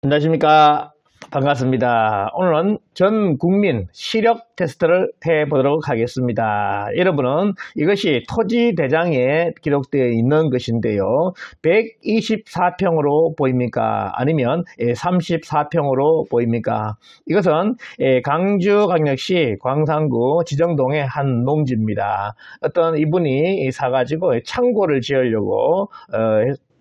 안녕하십니까. 반갑습니다. 오늘은 전 국민 시력 테스트를 해보도록 하겠습니다. 여러분은 이것이 토지 대장에 기록되어 있는 것인데요. 124평으로 보입니까? 아니면 34평으로 보입니까? 이것은 강주광역시 광산구 지정동의 한 농지입니다. 어떤 이분이 사가지고 창고를 지으려고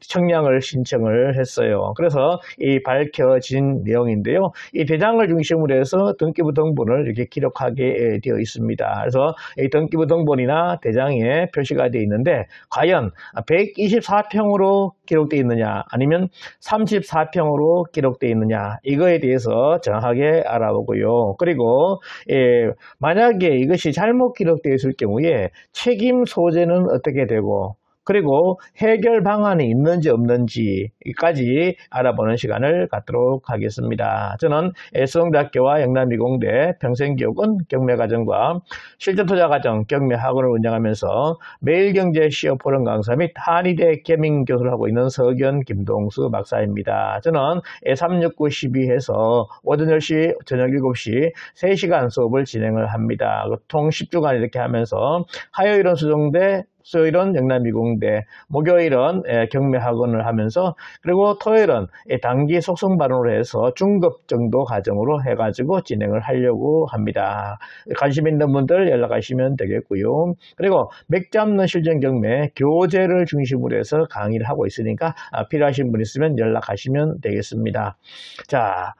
청량을 신청을 했어요. 그래서 이 밝혀진 내용인데요. 이 대장을 중심으로 해서 등기부 등본을 이렇게 기록하게 되어 있습니다. 그래서 이 등기부 등본이나 대장에 표시가 되어 있는데 과연 124평으로 기록되어 있느냐 아니면 34평으로 기록되어 있느냐 이거에 대해서 정확하게 알아보고요. 그리고 만약에 이것이 잘못 기록되어 있을 경우에 책임 소재는 어떻게 되고 그리고 해결 방안이 있는지 없는지까지 알아보는 시간을 갖도록 하겠습니다. 저는 수원대학교와 영남理工대 평생교육원 경매과정과 실전투자과정 경매학원을 운영하면서 매일경제 시어포럼 강사 및 한의대 겸임교수를 하고 있는 서기현 김동수 박사입니다. 저는 36912해서 오전 10시, 저녁 7시 3시간 수업을 진행을 합니다. 총 10주간 이렇게 하면서 화요일은 수정대, 수요일은 영남理工대, 목요일은 경매학원을 하면서 그리고 토요일은 단기 속성 발언으로 해서 중급 정도 과정으로 해가지고 진행을 하려고 합니다. 관심 있는 분들 연락하시면 되겠고요. 그리고 맥주 없는 실전 경매 교재를 중심으로 해서 강의를 하고 있으니까 필요하신 분 있으면 연락하시면 되겠습니다. 자,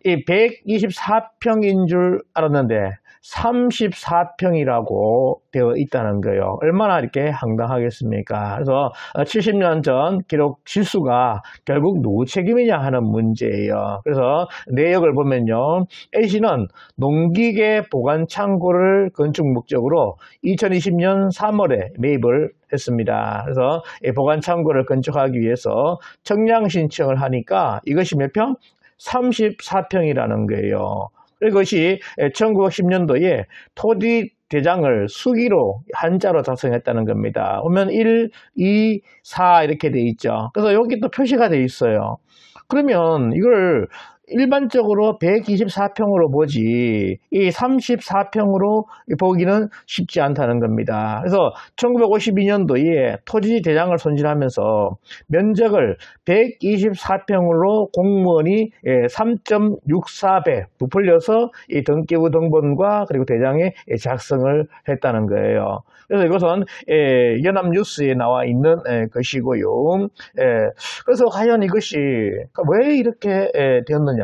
이 124평인 줄 알았는데 34평이라고 되어 있다는 거예요. 얼마나 이렇게 황당하겠습니까? 그래서 70년 전 기록 실수가 결국 누구 책임이냐 하는 문제예요. 그래서 내역을 보면요. A씨는 농기계 보관 창고를 건축 목적으로 2020년 3월에 매입을 했습니다. 그래서 보관 창고를 건축하기 위해서 청량 신청을 하니까 이것이 몇 평? 34평이라는 거예요. 이것이 1910년도에 토지 대장을 수기로 한자로 작성했다는 겁니다. 보면 1, 2, 4 이렇게 돼 있죠. 그래서 여기 또 표시가 돼 있어요. 그러면 이걸 일반적으로 124평으로 보지 이 34평으로 보기는 쉽지 않다는 겁니다. 그래서 1952년도에 토지 대장을 손질하면서 면적을 124평으로 공무원이 3.64배 부풀려서 이 등기부 등본과 그리고 대장에 작성을 했다는 거예요. 그래서 이것은 연합뉴스에 나와 있는 것이고요. 그래서 과연 이것이 왜 이렇게 되었느냐.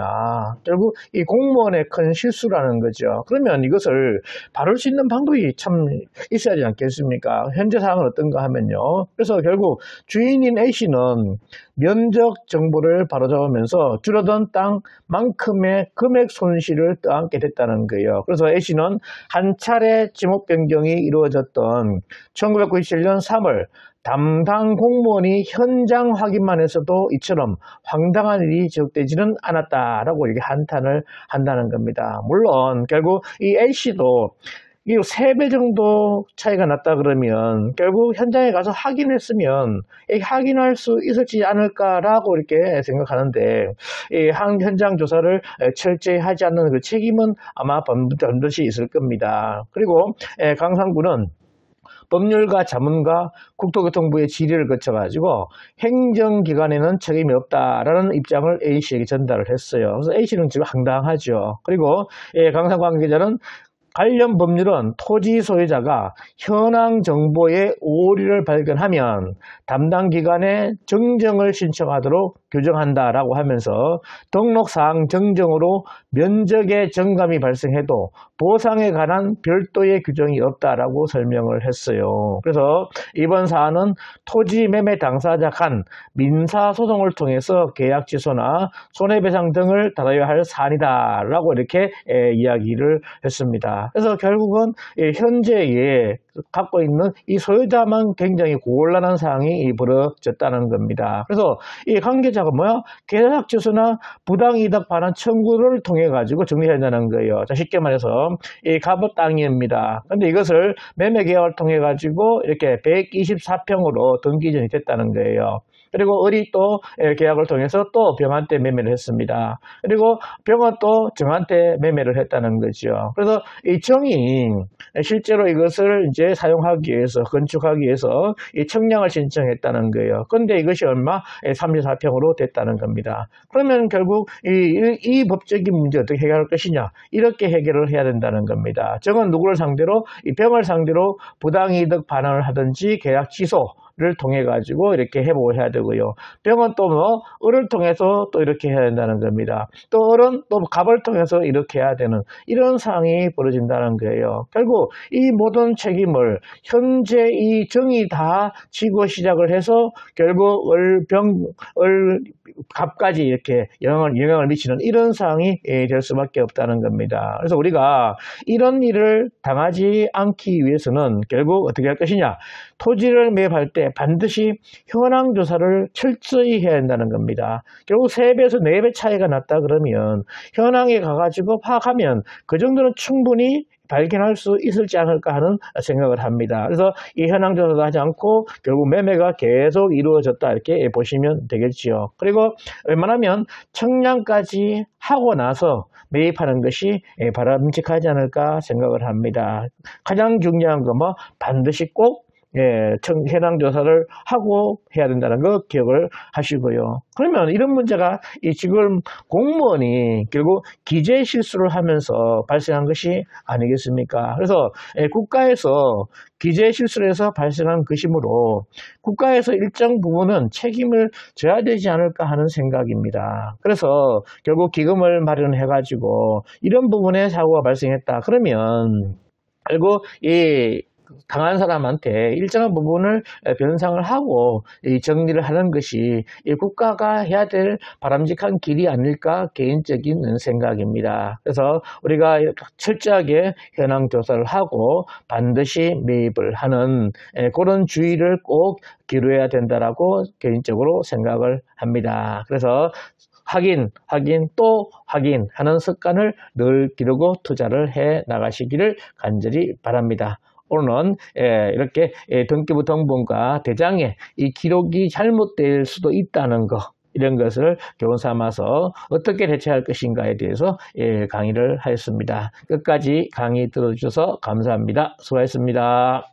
결국 이 공무원의 큰 실수라는 거죠. 그러면 이것을 바를 수 있는 방법이 참 있어야 하지 않겠습니까? 현재 상황은 어떤가 하면요. 그래서 결국 주인인 A씨는 면적 정보를 바로잡으면서 줄어든 땅만큼의 금액 손실을 떠안게 됐다는 거예요. 그래서 A씨는 한 차례 지목 변경이 이루어졌던 1997년 3월 담당 공무원이 현장 확인만 했어도 이처럼 황당한 일이 지속되지는 않았다라고 이렇게 한탄을 한다는 겁니다. 물론 결국 이 A씨도 이 3배 정도 차이가 났다 그러면 결국 현장에 가서 확인했으면 확인할 수 있었지 않을까라고 이렇게 생각하는데 이 현장 조사를 철저히 하지 않는 그 책임은 아마 반드시 있을 겁니다. 그리고 강산구는 법률가 자문과 국토교통부의 질의를 거쳐가지고 행정기관에는 책임이 없다라는 입장을 A씨에게 전달을 했어요. 그래서 A씨는 지금 황당하죠. 그리고 강산 관계자는 관련 법률은 토지 소유자가 현황 정보의 오류를 발견하면 담당 기관에 정정을 신청하도록 규정한다라고 하면서 등록사항 정정으로 면적의 정감이 발생해도 보상에 관한 별도의 규정이 없다라고 설명을 했어요. 그래서 이번 사안은 토지 매매 당사자 간 민사소송을 통해서 계약 취소나 손해배상 등을 다뤄야 할 사안이다라고 이렇게 이야기를 했습니다. 그래서 결국은 현재에 갖고 있는 이 소유자만 굉장히 곤란한 상황이 벌어졌다는 겁니다. 그래서 이 관계자가 계약 취소나 부당이득 반환 청구를 통해 가지고 정리해야 된다는 거예요. 자, 쉽게 말해서 이 갑옷 땅입니다. 근데 이것을 매매 계약을 통해 가지고 이렇게 124평으로 등기전이 됐다는 거예요. 그리고 을이 또 계약을 통해서 또 병한테 매매를 했습니다. 그리고 병은 또 정한테 매매를 했다는 거죠. 그래서 이 정이 실제로 이것을 이제 사용하기 위해서, 건축하기 위해서 이 청량을 신청했다는 거예요. 근데 이것이 얼마? 34평으로 됐다는 겁니다. 그러면 결국 이 법적인 문제 어떻게 해결할 것이냐? 이렇게 해결을 해야 된다는 겁니다. 정은 누구를 상대로? 이 병을 상대로 부당이득 반환을 하든지 계약 취소를 통해 가지고 이렇게 회복을 해야 되고요. 병은 또 을을 통해서 또 이렇게 해야 된다는 겁니다. 또 을은 또 갑을 통해서 이렇게 해야 되는 이런 상황이 벌어진다는 거예요. 결국 이 모든 책임을 현재 이 정이 다 지고 시작을 해서 결국 갑까지 이렇게 영향을 미치는 이런 상황이 될 수밖에 없다는 겁니다. 그래서 우리가 이런 일을 당하지 않기 위해서는 결국 어떻게 할 것이냐? 토지를 매입할 때 반드시 현황 조사를 철저히 해야 한다는 겁니다. 결국 3배에서 4배 차이가 났다 그러면 현황에 가가지고 파악하면 그 정도는 충분히 발견할 수 있을지 않을까 하는 생각을 합니다. 그래서 이 현황 조사도 하지 않고 결국 매매가 계속 이루어졌다 이렇게 보시면 되겠지요. 그리고 웬만하면 청량까지 하고 나서 매입하는 것이 바람직하지 않을까 생각을 합니다. 가장 중요한 건 반드시 꼭 현황 조사를 하고 해야 된다는 거 기억을 하시고요. 그러면 이런 문제가 지금 공무원이 결국 기재 실수를 하면서 발생한 것이 아니겠습니까? 그래서 국가에서 기재 실수를 해서 발생한 것이므로 국가에서 일정 부분은 책임을 져야 되지 않을까 하는 생각입니다. 그래서 결국 기금을 마련해 가지고 이런 부분에 사고가 발생했다. 그러면 결국 이 강한 사람한테 일정한 부분을 변상을 하고 정리를 하는 것이 국가가 해야 될 바람직한 길이 아닐까 개인적인 생각입니다. 그래서 우리가 철저하게 현황 조사를 하고 반드시 매입을 하는 그런 주의를 꼭 기울여야 된다라고 개인적으로 생각을 합니다. 그래서 확인 또 확인하는 습관을 늘 기르고 투자를 해 나가시기를 간절히 바랍니다. 오늘은 이렇게 등기부 등본과 대장에 이 기록이 잘못될 수도 있다는 거, 이런 것을 교훈 삼아서 어떻게 대처할 것인가에 대해서 강의를 하였습니다. 끝까지 강의 들어주셔서 감사합니다. 수고하셨습니다.